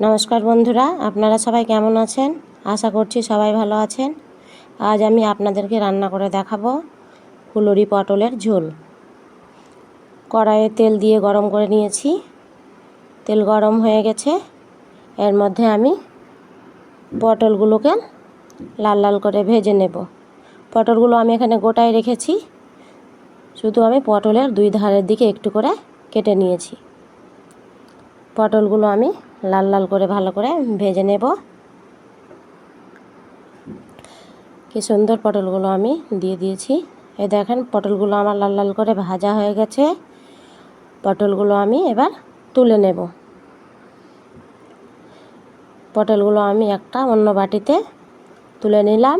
নমস্কার বন্ধুরা, আপনারা সবাই কেমন আছেন? আশা করছি সবাই ভালো আছেন। আজ আমি আপনাদেরকে রান্না করে দেখাবো ফুলুরি পটলের ঝোল। কড়াইয়ে তেল দিয়ে গরম করে নিয়েছি। তেল গরম হয়ে গেছে। এর মধ্যে আমি পটলগুলোকে লাল লাল করে ভেজে নেব। পটলগুলো আমি এখানে গোটায় রেখেছি, শুধু আমি পটলের দুই ধারের দিকে একটু করে কেটে নিয়েছি। পটলগুলো আমি লাল লাল করে ভালো করে ভেজে নেব। কি সুন্দর পটলগুলো আমি দিয়ে দিয়েছি। এই দেখেন পটলগুলো আমার লাল লাল করে ভাজা হয়ে গেছে। পটলগুলো আমি এবার তুলে নেব। পটলগুলো আমি একটা অন্য বাটিতে তুলে নিলাম।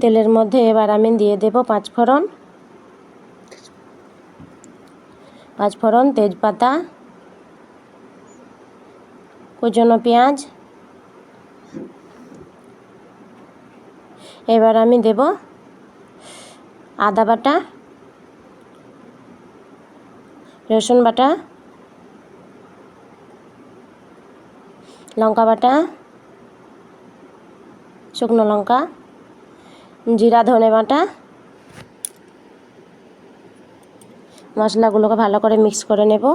তেলের মধ্যে এবার আমি দিয়ে দেব পাঁচফোড়ন, তেজপাতা, কুচনো পেঁয়াজ। এবার আমি দেব আদা বাটা, রসুন বাটা, লঙ্কা বাটা, শুকনো লঙ্কা, জিরা ধনে বাটা। মশলাগুলোকে ভালো করে মিক্স করে নেব।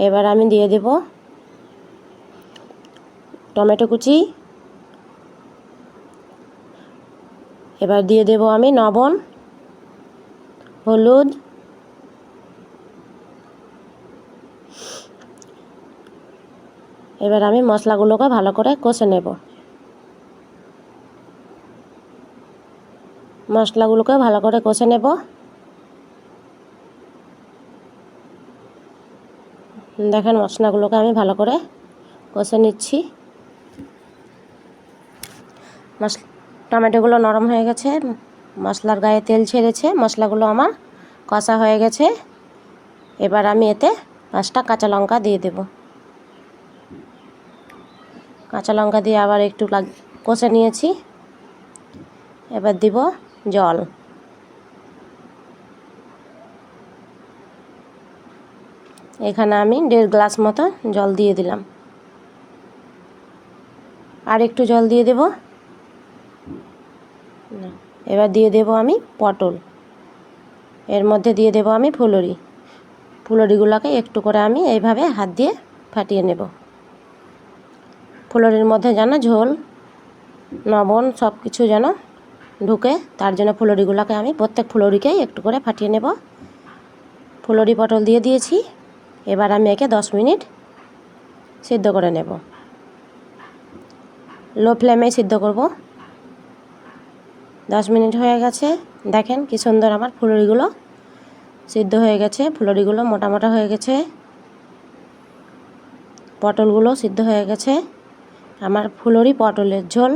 এবার আমি দিয়ে দেব টমেটো কুচি। এবার দিয়ে দেব আমি লবণ, হলুদ, এবার আমি মশলাগুলোকে ভালো করে কষে নেব। মশলাগুলোকে ভালো করে কষে নেব। দেখেন মশলাগুলোকে আমি ভালো করে কষে নিচ্ছি। টমেটোগুলো নরম হয়ে গেছে, মশলার গায়ে তেল ছেড়েছে, মশলাগুলো আমার কষা হয়ে গেছে। এবার আমি এতে 5টা কাঁচা লঙ্কা দিয়ে দেব। কাঁচা লঙ্কা দিয়ে আবার একটু কষে নিয়েছি। এবার দিব জল। এখানে আমি 1.5 গ্লাস মতো জল দিয়ে দিলাম। আর একটু জল দিয়ে দেব। এবার দিয়ে দেব আমি পটল। এর মধ্যে দিয়ে দেব আমি ফুলুরিগুলোকে একটু করে আমি এইভাবে হাত দিয়ে ফাটিয়ে নেব। ফুলুরির মধ্যে যেন ঝোল, লবণ সব কিছু যেন ঢুকে, তার জন্য ফুলুরিগুলোকে আমি প্রত্যেক ফুলুরিকেই একটু করে ফাটিয়ে নেব। ফুলুরি পটল দিয়ে দিয়েছি। এবার আমি একে 10 মিনিট সিদ্ধ করে নেব। লো ফ্লেমে সিদ্ধ করব। 10 মিনিট হয়ে গেছে। দেখেন কি সুন্দর আমার ফুলুরিগুলো সিদ্ধ হয়ে গেছে। ফুলুরিগুলো মোটা মোটা হয়ে গেছে, পটলগুলো সিদ্ধ হয়ে গেছে। আমার ফুলুরি পটলের ঝোল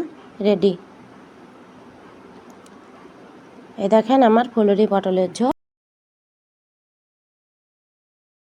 রেডি। এই দেখেন আমার ফুলুরি পটলের ঝোল।